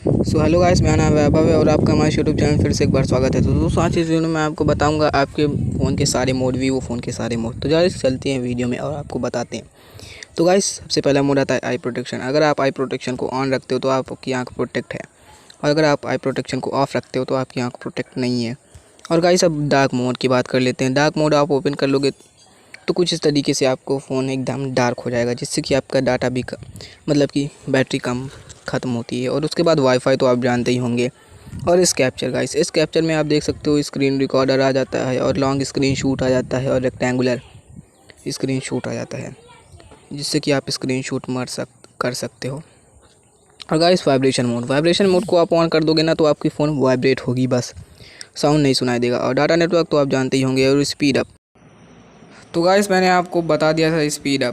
So hello guys, मेरा नाम वैभव है और आपका हमारे यूट्यूब चैनल फिर से एक बार स्वागत है। तो दोस्तों आज इस वीडियो में मैं आपको बताऊंगा आपके फ़ोन के सारे मोड, वीवो फ़ोन के सारे मोड। तो गाइस चलते हैं वीडियो में और आपको बताते हैं। तो गाइस सबसे पहला मोड आता है आई प्रोटेक्शन। अगर आप आई प्रोटेक्शन को ऑन रखते हो तो आपकी आँख प्रोटेक्ट है, और अगर आप आई प्रोटेक्शन को ऑफ रखते हो तो आपकी आँख प्रोटेक्ट नहीं है। और गाइस अब डार्क मोड की बात कर लेते हैं। डार्क मोड आप ओपन कर लोगे तो कुछ इस तरीके से आपको फ़ोन एकदम डार्क हो जाएगा, जिससे कि आपका डाटा भी मतलब कि बैटरी कम ख़त्म होती है। और उसके बाद वाईफाई तो आप जानते ही होंगे। और इस कैप्चर गाइस, इस कैप्चर में आप देख सकते हो स्क्रीन रिकॉर्डर आ जाता है, और लॉन्ग स्क्रीन शूट आ जाता है, और रेक्टेंगुलर स्क्रीन शूट आ जाता है, जिससे कि आप स्क्रीन शूट कर सकते हो। और गाइस वाइब्रेशन मोड को आप ऑन कर दोगे ना तो आपकी फ़ोन वाइब्रेट होगी, बस साउंड नहीं सुनाई देगा। और डाटा नेटवर्क तो आप जानते ही होंगे। और स्पीड अप, तो गाइस मैंने आपको बता दिया था स्पीड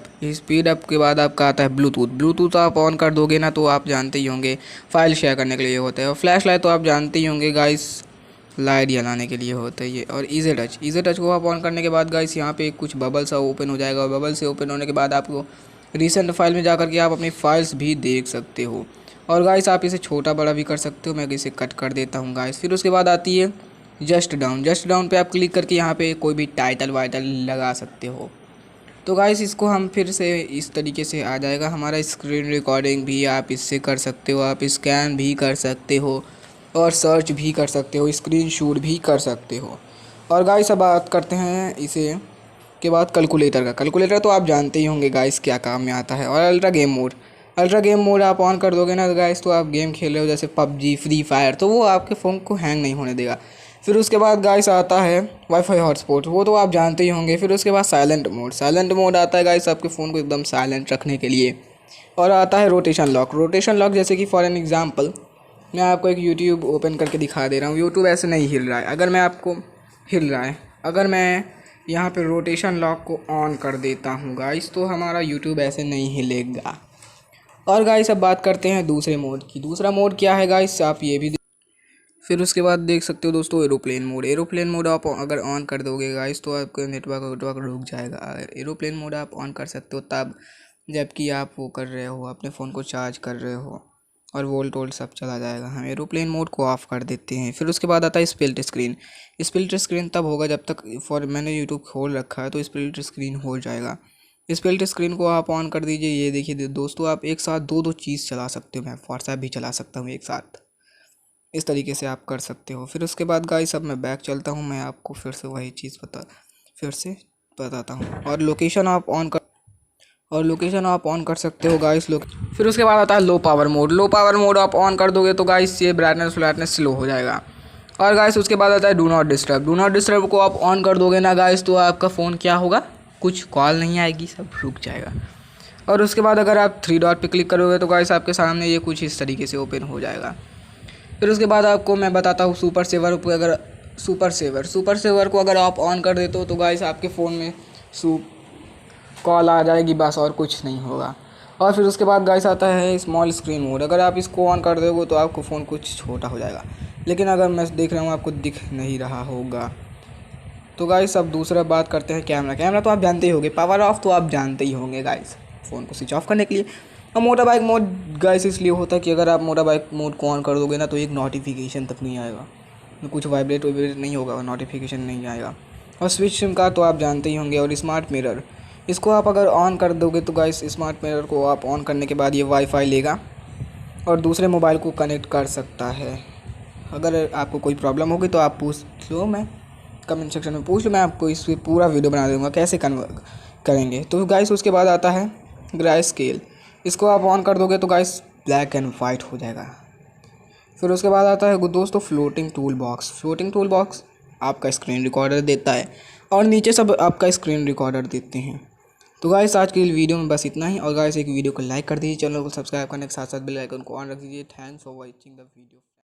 अप के बाद आपका आता है ब्लूटूथ आप ऑन कर दोगे ना तो आप जानते ही होंगे फाइल शेयर करने के लिए होता है। और फ्लैश लाइट तो आप जानते ही होंगे गाइस, लाइट जलाने के लिए होता है ये। और ईजी टच को आप ऑन करने के बाद गाइस यहाँ पे कुछ बबल सा ओपन हो जाएगा, और बबल से ओपन होने के बाद आपको रिसेंट फाइल में जाकर के आप अपनी फाइल्स भी देख सकते हो। और गाइस आप इसे छोटा बड़ा भी कर सकते हो। मैं इसे कट कर देता हूँ गाइस। फिर उसके बाद आती है जस्ट डाउन पे आप क्लिक करके यहाँ पे कोई भी टाइटल वाइटल लगा सकते हो। तो गाइस इसको हम फिर से इस तरीके से आ जाएगा हमारा स्क्रीन रिकॉर्डिंग भी आप इससे कर सकते हो, आप स्कैन भी कर सकते हो, और सर्च भी कर सकते हो, स्क्रीन शॉट भी कर सकते हो। और गाइस अब बात करते हैं इसे के बाद कैलकुलेटर का। कैलकुलेटर तो आप जानते ही होंगे गाइस क्या काम में आता है। और अल्ट्रा गेम मोड आप ऑन कर दोगे ना गाइस तो आप गेम खेल रहे हो जैसे पबजी, फ्री फायर, तो वो आपके फ़ोन को हैंग नहीं होने देगा। फिर उसके बाद गाइस आता है वाईफाई हॉटस्पॉट, वो तो आप जानते ही होंगे। फिर उसके बाद साइलेंट मोड आता है गाइस आपके फ़ोन को एकदम साइलेंट रखने के लिए। और आता है रोटेशन लॉक जैसे कि फॉर एन एग्जांपल मैं आपको एक यूट्यूब ओपन करके दिखा दे रहा हूँ। यूट्यूब ऐसे नहीं हिल रहा है, अगर मैं यहाँ पे रोटेशन लॉक को ऑन कर देता हूँ गाइस तो हमारा यूट्यूब ऐसे नहीं हिलेगा। और गाइस अब बात करते हैं दूसरे मोड की। दूसरा मोड क्या है गाइस, आप ये भी फिर उसके बाद देख सकते हो दोस्तों एरोप्लेन मोड आप अगर ऑन कर दोगे गाइस तो आपका नेटवर्क रुक जाएगा। एरोप्लेन मोड आप ऑन कर सकते हो तब जबकि आप वो कर रहे हो, अपने फ़ोन को चार्ज कर रहे हो, और वोल्ट सब चला जाएगा। हम एरोप्लेन मोड को ऑफ़ कर देते हैं। फिर उसके बाद आता है स्प्लिट स्क्रीन तब होगा जब तक मैंने यूट्यूब खोल रखा है तो स्प्लिट स्क्रीन हो जाएगा। स्प्लिट स्क्रीन को आप ऑन कर दीजिए। ये देखिए दोस्तों, आप एक साथ दो चीज़ चला सकते हो। मैं व्हाट्सएप भी चला सकता हूँ एक साथ, इस तरीके से आप कर सकते हो। फिर उसके बाद गाइस अब मैं बैक चलता हूँ, मैं आपको फिर से वही चीज़ बताता हूँ। और लोकेशन आप ऑन कर सकते हो गाइस। फिर उसके बाद आता है लो पावर मोड आप ऑन कर दोगे तो गाइस ये ब्राइटनेस स्लो हो जाएगा। और गाइस उसके बाद आता है डू नॉट डिस्टर्ब को आप ऑन कर दोगे ना गाइस तो आपका फ़ोन क्या होगा, कुछ कॉल नहीं आएगी, सब रुक जाएगा। और उसके बाद अगर आप 3 डॉट पे क्लिक करोगे तो गाइस आपके सामने ये कुछ इस तरीके से ओपन हो जाएगा। फिर उसके बाद आपको मैं बताता हूँ सुपर सेवर को अगर आप ऑन कर देते हो तो गाइस आपके फ़ोन में कॉल आ जाएगी, बस और कुछ नहीं होगा। और फिर उसके बाद गाइस आता है स्मॉल स्क्रीन मोड। अगर आप इसको ऑन कर दोगे तो आपको फ़ोन कुछ छोटा हो जाएगा, लेकिन अगर मैं देख रहा हूँ आपको दिख नहीं रहा होगा। तो गाइस अब दूसरा बात करते हैं कैमरा तो आप जानते ही होंगे। पावर ऑफ तो आप जानते ही होंगे गाइस, फ़ोन को स्विच ऑफ करने के लिए। और मोटर बाइक मोड गाइस इसलिए होता है कि अगर आप मोटर बाइक मोड को ऑन कर दोगे ना तो एक नोटिफिकेशन तक नहीं आएगा, कुछ वाइब्रेट नहीं होगा, नोटिफिकेशन नहीं आएगा। और स्विच सिम का तो आप जानते ही होंगे। और स्मार्ट मिरर, इसको आप अगर ऑन कर दोगे तो गाइस स्मार्ट मिरर को आप ऑन करने के बाद ये वाईफाई लेगा और दूसरे मोबाइल को कनेक्ट कर सकता है। अगर आपको कोई प्रॉब्लम होगी तो आप पूछ लो, मैं कमेंट सेक्शन में पूछ लो, मैं आपको इस पर पूरा वीडियो बना दूँगा कैसे करेंगे। तो गाइस उसके बाद आता है ग्रे स्केल, इसको आप ऑन कर दोगे तो गाइस ब्लैक एंड वाइट हो जाएगा। फिर उसके बाद आता है दोस्तों फ्लोटिंग टूल बॉक्स आपका स्क्रीन रिकॉर्डर देता है, और नीचे सब आपका स्क्रीन रिकॉर्डर देते हैं। तो गाइस आज की वीडियो में बस इतना ही। और गाइस एक वीडियो को लाइक कर दीजिए, चैनल को सब्सक्राइब करने के साथ साथ बेल आइकन को ऑन रख दीजिए। Thanks for watching the video.